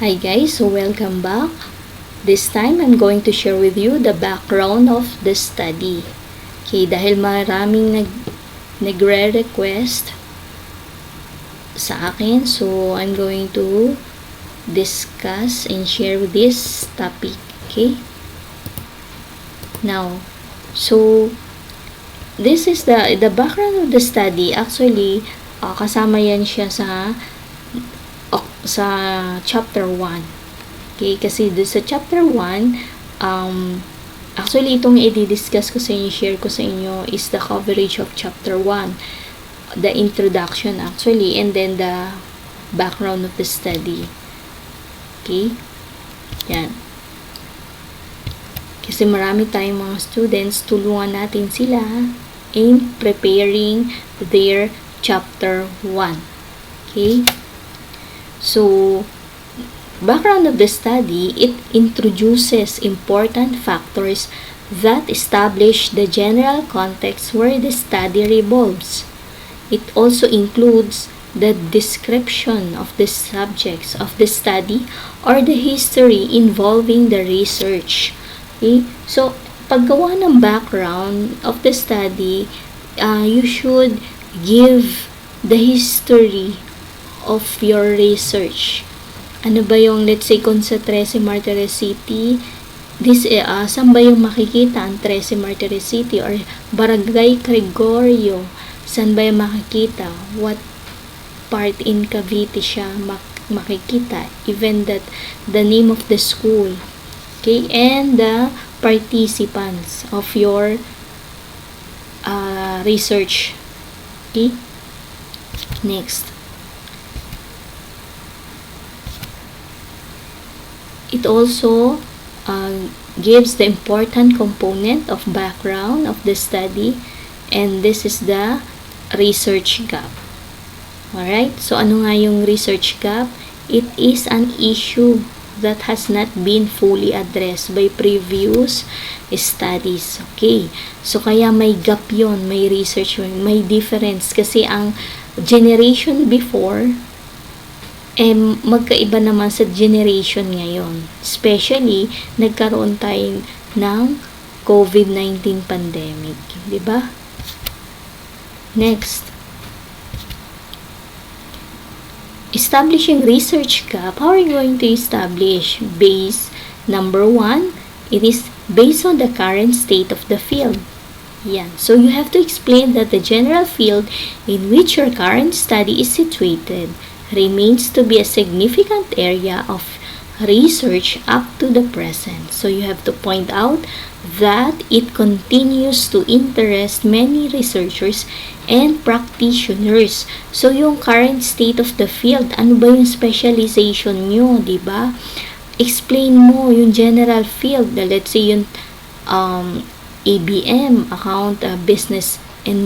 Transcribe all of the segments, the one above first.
Hi guys, so welcome back. This time, I'm going to share with you the background of the study. Okay, dahil maraming nagre-request sa akin, so I'm going to discuss and share this topic. Okay? Now, so this is the background of the study. Actually, kasama yan siya sa chapter 1. Okay, kasi sa chapter 1, actually itong i-discuss ko sa inyo, share ko sa inyo is the coverage of chapter 1. The introduction actually, and then the background of the study. Okay? Yan. Kasi marami tayong mga students, tulungan natin sila in preparing their chapter 1. Okay? So, background of the study, it introduces important factors that establish the general context where the study revolves. It also includes the description of the subjects of the study or the history involving the research. Okay? So, paggawa ng background of the study, you should give the history of your research. Ano ba yung, let's say, kung sa 13 Martires City, saan ba yung makikita ang 13 Martires City or Barangay Gregorio, saan ba yung makikita? What part in Cavite siya makikita? Even that, the name of the school. Okay? And the participants of your research. Okay? Next. It also gives the important component of background of the study, and this is the research gap. Alright? So, ano nga yung research gap? It is an issue that has not been fully addressed by previous studies. Okay? So, kaya may gap yon, may research yun, may difference. Kasi ang generation before, magkaiba naman sa generation ngayon. Especially, nagkaroon tayo ng COVID-19 pandemic. Diba? Next. Establishing research gap. How are you going to establish? Number 1, it is based on the current state of the field. Yan. So, you have to explain that the general field in which your current study is situated remains to be a significant area of research up to the present. So, you have to point out that it continues to interest many researchers and practitioners. So, yung current state of the field, ano ba yung specialization nyo, diba? Explain mo yung general field, let's say yung ABM, account, business and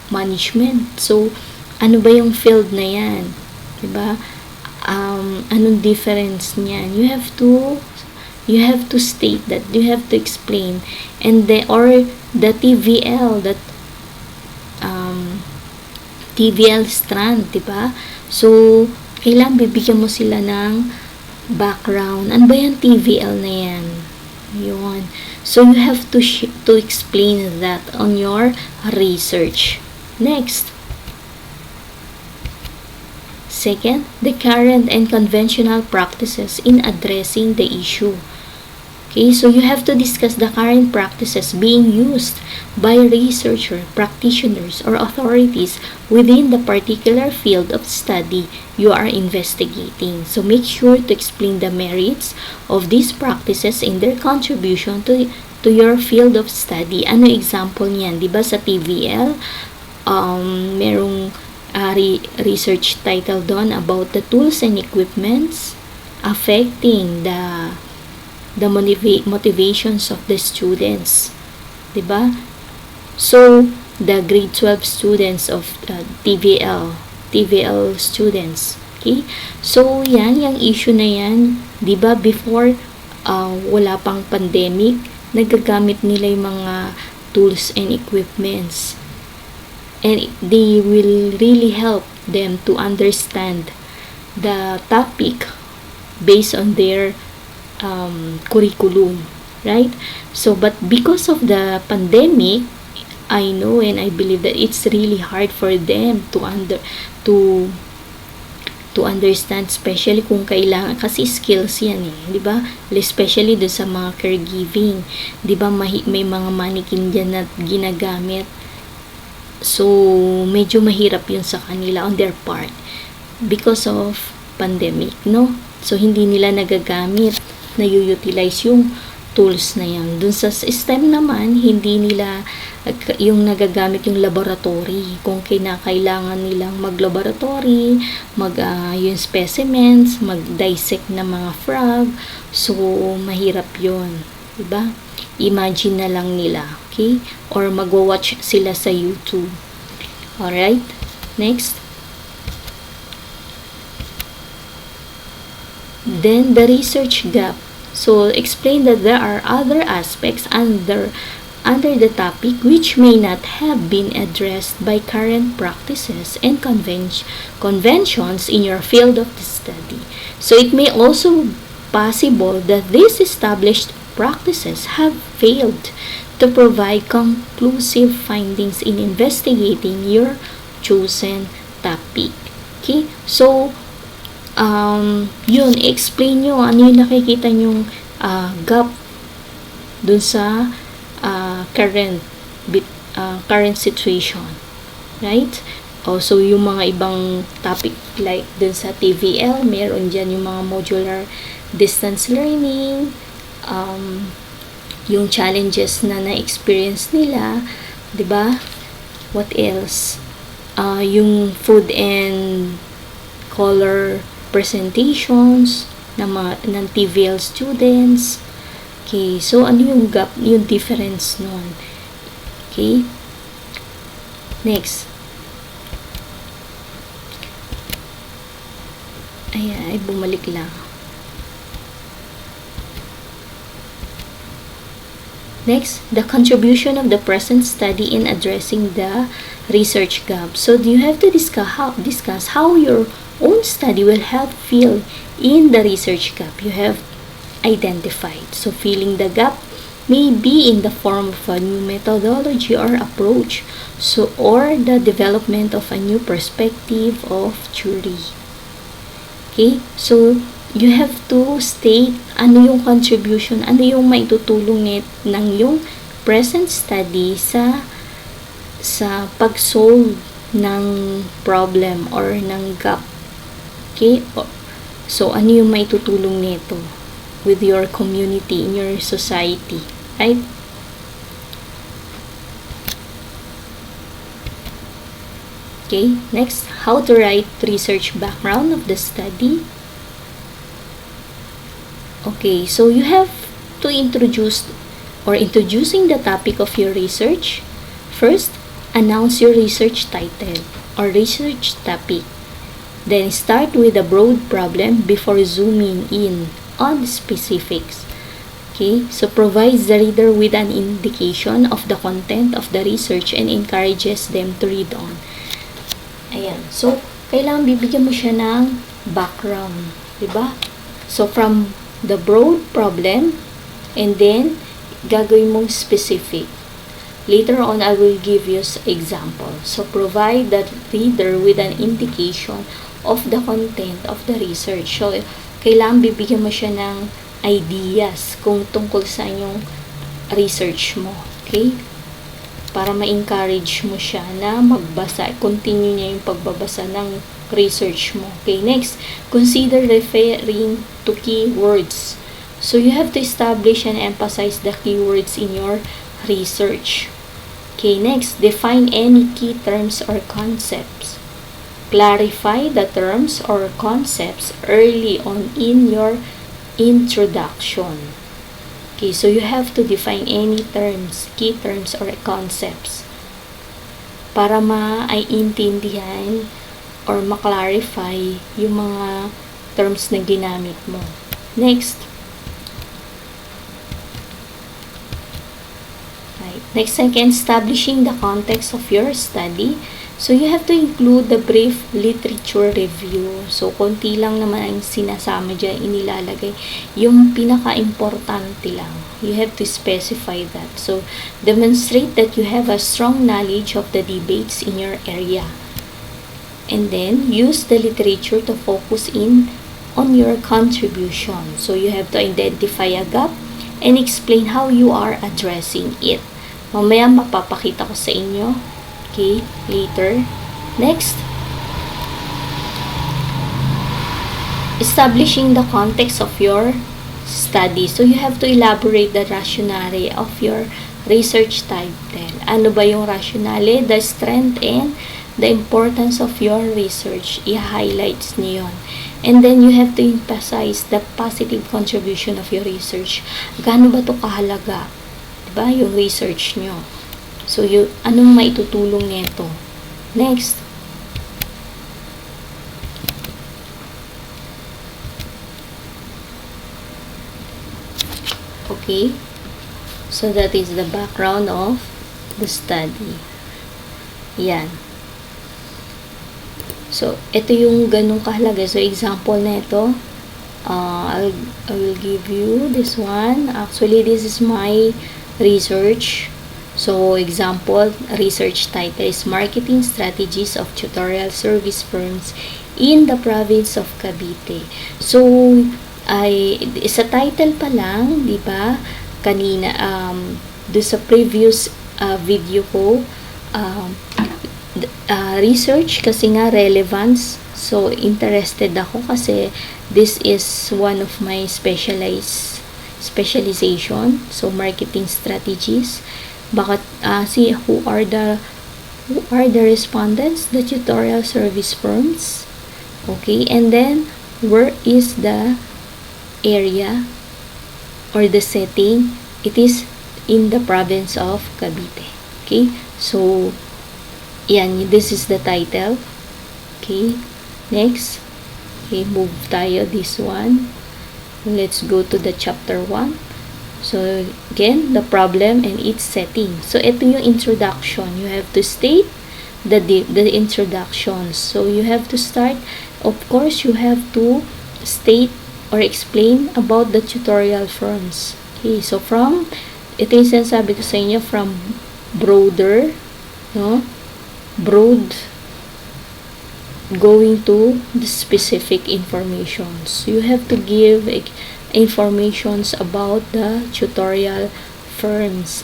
management. So, ano ba yung field na yan? Diba? Anong difference niyan? You have to state that, you have to explain, and the TVL, that TVL strand, diba? So, kailangan bibigyan mo sila ng background. Ano ba yung TVL na yan? Yun. So, you have to explain that on your research. Next. Second, the current and conventional practices in addressing the issue. Okay, so you have to discuss the current practices being used by researchers, practitioners, or authorities within the particular field of study you are investigating. So make sure to explain the merits of these practices and their contribution to your field of study. Ano example niyan? Diba sa TVL, merong research title doon about the tools and equipments affecting the motivations of the students. Diba? So, the grade 12 students of TVL students. Okay? So, yan, yung issue na yan, diba, before wala pang pandemic, nagagamit nila yung mga tools and equipments. And they will really help them to understand the topic based on their curriculum, right? So, but because of the pandemic, I know and I believe that it's really hard for them to to understand, especially kung kailangan, kasi skills yan eh, di ba? Especially do sa mga caregiving, di ba? May mga mannequin dyan na ginagamit. So, medyo mahirap yun sa kanila on their part because of pandemic, no? So, hindi nila nagagamit, na-utilize yung tools na yan. Dun sa STEM naman, hindi nila yung nagagamit yung laboratory. Kung kinakailangan nilang mag-laboratory, yung specimens, mag-dissect na mga frog. So, mahirap yun. Diba? Imagine na lang nila. Okay? Or mag-watch sila sa YouTube. Alright? Next. Then, the research gap. So, explain that there are other aspects under the topic which may not have been addressed by current practices and conventions in your field of study. So, it may also possible that these established practices have failed to provide conclusive findings in investigating your chosen topic. Okay? So, yun, explain nyo ano yung nakikita nyong gap dun sa current situation, right? Also, yung mga ibang topic like dun sa TVL, meron dyan yung mga modular distance learning, yung challenges na na-experience nila, di ba? What else? Yung food and color presentations ng TVL students. Okay, so ano yung gap, yung difference nun? Okay, next. Ay, bumalik lang. Next, the contribution of the present study in addressing the research gap. So, you have to discuss how your own study will help fill in the research gap you have identified. So, filling the gap may be in the form of a new methodology or approach, so or the development of a new perspective of theory. Okay? So, you have to state ano yung contribution, ano yung maitutulong ng yung present study sa pag-solve ng problem or ng gap. Okay? So, ano yung maitutulong nito with your community, in your society, right? Okay, next, how to write research background of the study. Okay, so you have to introducing the topic of your research. First, announce your research title or research topic. Then start with a broad problem before zooming in on the specifics. Okay, so provides the reader with an indication of the content of the research and encourages them to read on. Ayan, so kailangan bibigyan mo siya ng background, diba? So from the broad problem and then gagawin mong specific. Later on, I will give you example. So provide the reader with an indication of the content of the research. So, kailangan bibigyan mo siya ng ideas kung tungkol sa yung research mo. Okay? Para ma-encourage mo siya na magbasa. Continue niya yung pagbabasa ng research mo. Okay, next. Consider referring to keywords. So, you have to establish and emphasize the keywords in your research. Okay, next. Define any key terms or concepts. Clarify the terms or concepts early on in your introduction. Okay, so you have to define any terms, key terms or concepts para ma-intindihan or ma-clarify yung mga terms na ginamit mo. Next. Right. Next, second, establishing the context of your study. So, you have to include the brief literature review. So, konti lang naman ang sinasama dyan, inilalagay. Yung pinaka-importante lang. You have to specify that. So, demonstrate that you have a strong knowledge of the debates in your area. And then, use the literature to focus in on your contribution. So, you have to identify a gap and explain how you are addressing it. Mamaya, mapapakita ko sa inyo. Okay, later. Next, establishing the context of your study. So, you have to elaborate the rationale of your research title. Ano ba yung rationale, the strength, and the importance of your research? I-highlights niyo yun. And then, you have to emphasize the positive contribution of your research. Gaano ba ito kahalaga? Diba? Yung research nyo. So, anong maitutulong nito? Next. Okay. So, that is the background of the study. Yan. So, ito yung ganung kahalaga. So, example na ito. I will give you this one. Actually, this is my research. So, example, research title is Marketing Strategies of Tutorial Service Firms in the Province of Cavite. So, sa title pa lang, di ba, kanina, do sa previous video ko, research kasi nga relevance. So, interested ako kasi this is one of my specialization. So, marketing strategies. Bakit see who are the respondents, the tutorial service firms. Okay, and then where is the area or the setting? It is in the province of Cavite. Okay, so yan, this is the title. Okay, next. Okay, move tayo this one. Let's go to the chapter 1. So, again, the problem and its setting. So, ito yung introduction. You have to state the introduction. So, you have to start. Of course, you have to state or explain about the tutorial firms. Okay, so ito yung sinasabi ko sa inyo, from broader, no? Broad, going to the specific informations. You have to give informations about the tutorial firms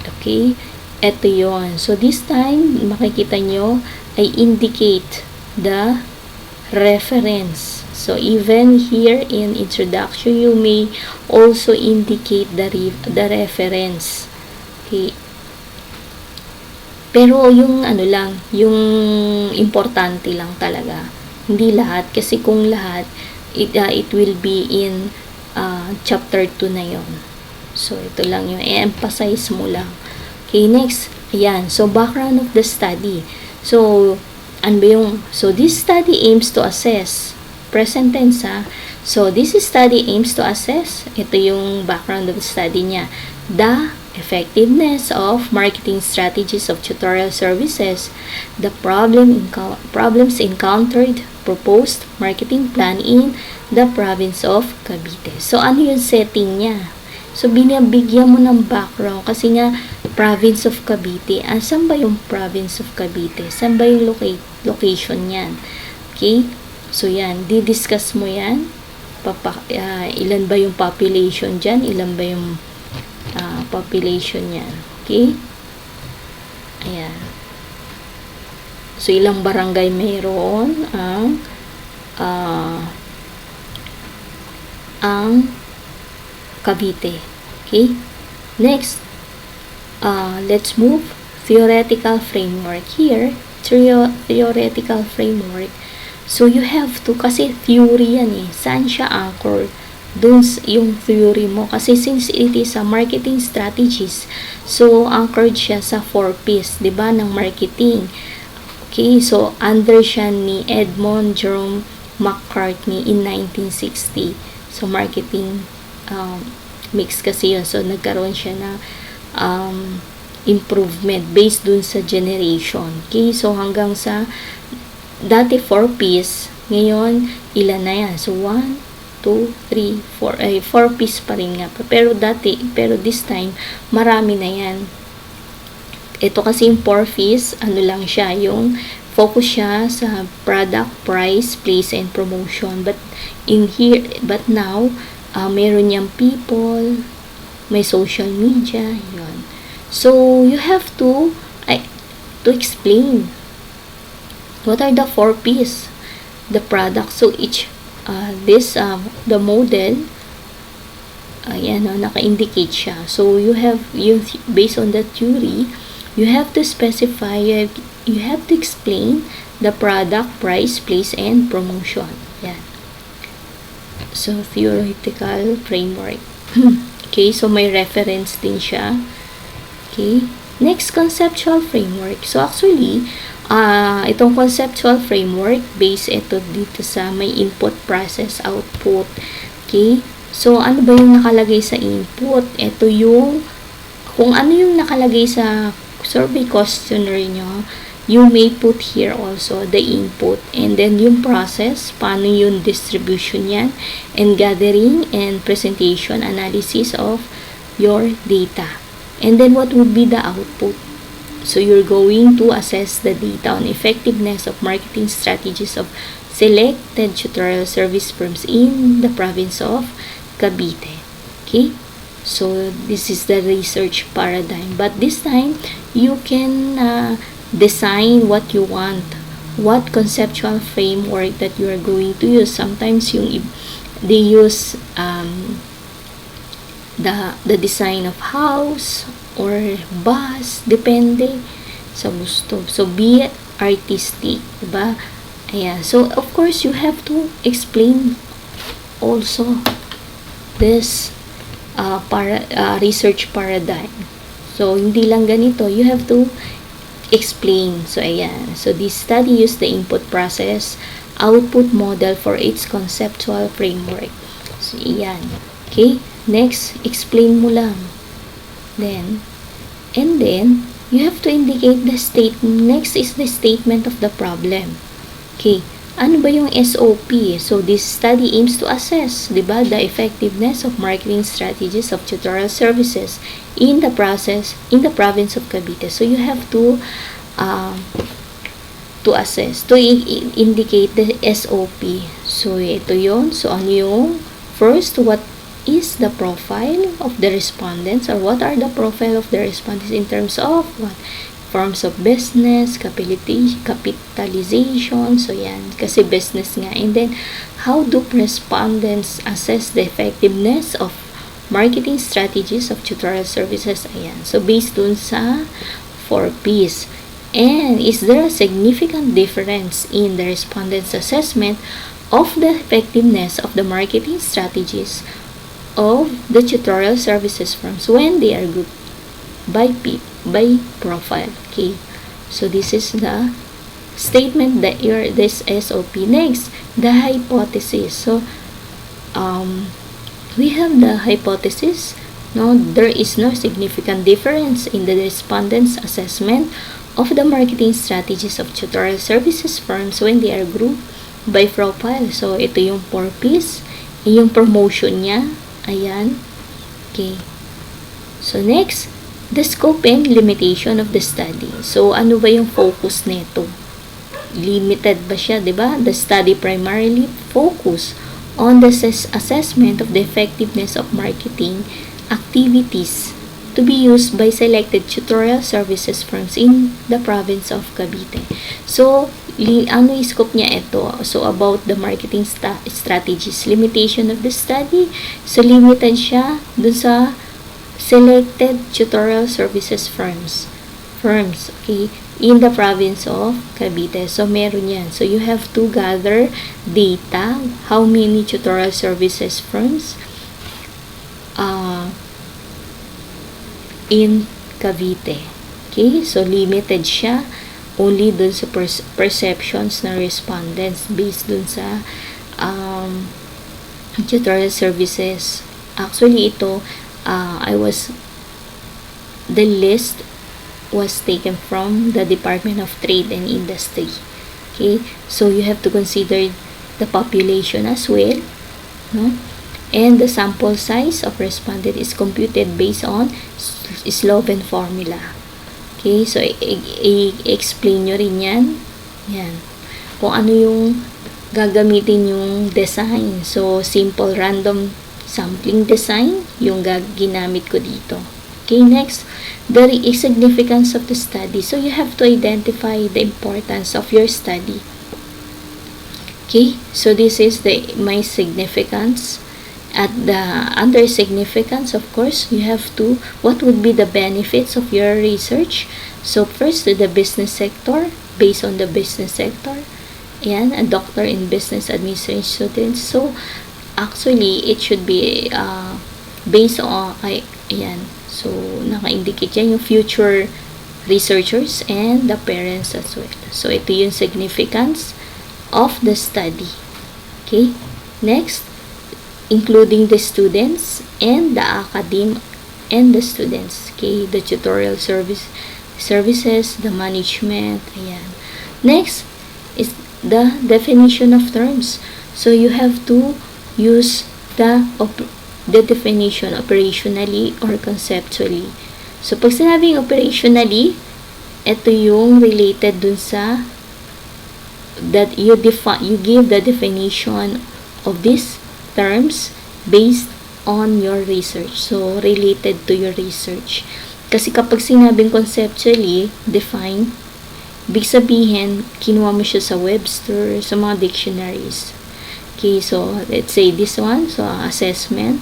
okay, eto yon. So this time makikita nyo ay indicate the reference. So even here in introduction, you may also indicate the reference. Okay, pero yung yung importante lang talaga, hindi lahat, kasi kung lahat it will be in chapter 2 na yon. So, ito lang yung i-emphasize mo lang. Okay, next. Ayan. So, background of the study. So, ano ba yung, so, this study aims to assess. Present tense, ha? So, this study aims to assess. Ito yung background of the study niya. The effectiveness of marketing strategies of tutorial services, the problems encountered, proposed marketing plan in the province of Cavite. So, ano yung setting niya? So, binibigyan mo ng background kasi nga, province of Cavite. Saan ba yung province of Cavite? Saan ba yung location niyan? Okay? So, yan. Di-discuss mo yan. Ilan ba yung population dyan? Ilan ba yung population niyan? Okay? Ayan. So, ilang barangay mayroon ang Cavite. Okay? Next, let's move. Theoretical framework. Here, theoretical framework. So, you have to, kasi theory yan eh. Saan siya anchored? Doon yung theory mo. Kasi since it is a marketing strategies, so, anchored siya sa 4Ps, diba, ng marketing. Okay, so, under siya ni Edmond Jerome McCartney in 1960. So, marketing mix kasi yun. So, nagkaroon siya na improvement based dun sa generation. Okay, so hanggang sa dati 4 piece, ngayon ilan na yan? So 1, 2, 3, 4, ay 4 piece pa rin nga. Pero this time, marami na yan. Ito kasi yung 4 piece, ano lang siya, yung focus siya sa product, price, place, and promotion. But now, meron niyang people, may social media, yun. So, you have to explain what are the 4 P's, the product. So, each, the model, ayan, naka-indicate siya. So, based on the theory, you have to specify, you have to explain the product, price, place, and promotion. Yan. So, theoretical framework. Okay, so may reference din siya. Okay, next, conceptual framework. So, actually, itong conceptual framework, base ito dito sa may input, process, output. Okay, so, ano ba yung nakalagay sa input? Ito yung, kung ano yung nakalagay sa survey questionnaire nyo, you may put here also the input, and then yung process, paano yung distribution yan, and gathering and presentation, analysis of your data. And then what would be the output? So you're going to assess the data on effectiveness of marketing strategies of selected tutorial service firms in the province of Cavite. Okay? So this is the research paradigm. But this time, you can design what you want, what conceptual framework that you are going to use. Sometimes they use the design of house or bus, depende sa gusto. So be it artistic, diba? Ayan. So of course, you have to explain also this research paradigm. So hindi lang ganito, you have to explain. So ayan. So this study used the input, process, output model for its conceptual framework. So ayan. Okay? Next, explain mo lang. Then you have to indicate the statement. Next is the statement of the problem. Okay. Ano ba yung SOP? So this study aims to assess, diba, the effectiveness of marketing strategies of tutorial services in the province of Cavite. So you have to assess, to indicate the SOP. So ito yon. So ano yung first, what is the profile of the respondents, or what are the profile of the respondents in terms of what? Forms of business, capitalization, so yan, kasi business nga. And then, how do respondents assess the effectiveness of marketing strategies of tutorial services? Ayan, so based dun sa 4 P's. And is there a significant difference in the respondents' assessment of the effectiveness of the marketing strategies of the tutorial services firms when they are grouped by profile? Okay, so this is the statement that this SOP. Next, the hypothesis. So we have the hypothesis. No, there is no significant difference in the respondents' assessment of the marketing strategies of tutorial services firms when they are grouped by profile. So ito yung 4 P's, yung promotion niya. Ayan. Okay. So next, the scope and limitation of the study. So ano ba yung focus nito? Limited ba siya, diba? The study primarily focus on the assessment of the effectiveness of marketing activities to be used by selected tutorial services firms in the province of Cavite. So, ano yung scope niya ito? So, about the marketing strategies. Limitation of the study. So, limited siya dun sa selected tutorial services firms. Okay, in the province of Cavite. So, meron yan. So, you have to gather data. How many tutorial services firms in Cavite. Okay, so limited siya only dun sa perceptions ng respondents based dun sa tutorial services. Actually, ito, the list was taken from the Department of Trade and Industry. Okay, so you have to consider the population as well, no? And the sample size of respondent is computed based on Sloven formula. Okay, so i-explain nyo rin yan. Yan. Kung ano yung gagamitin yung design. So, simple random sampling design yung ginamit ko dito. Okay, next, the significance of the study. So, you have to identify the importance of your study. Okay, so this is my significance. At the under significance, of course, you have to, what would be the benefits of your research? So, first, the business sector, based on the business sector, and a doctor in business administration students. So, actually, it should be based on, ayan, so, naka-indicate yan yung future researchers and the parents as well. So, ito yung significance of the study. Okay, next, including the students and the academe and the students. Okay, the tutorial services, the management, ayan. Next is the definition of terms. So, you have to use the definition operationally or conceptually. So, pag sinabing operationally, ito yung related dun sa that you give the definition of these terms based on your research. So, related to your research. Kasi kapag sinabing conceptually, define, ibig sabihin, kinuha mo siya sa Webster, sa mga dictionaries. Okay, so, let's say this one. So, assessment.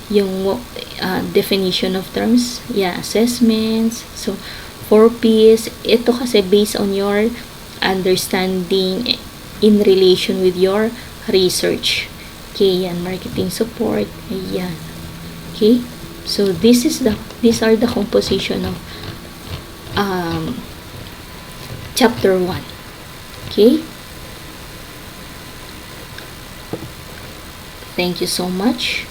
Yung definition of terms. Yeah, assessments. So, 4Ps. Ito kasi based on your understanding in relation with your research. Okay, yan, marketing support, ayan. Okay, so these are the composition of chapter 1. Okay, thank you so much.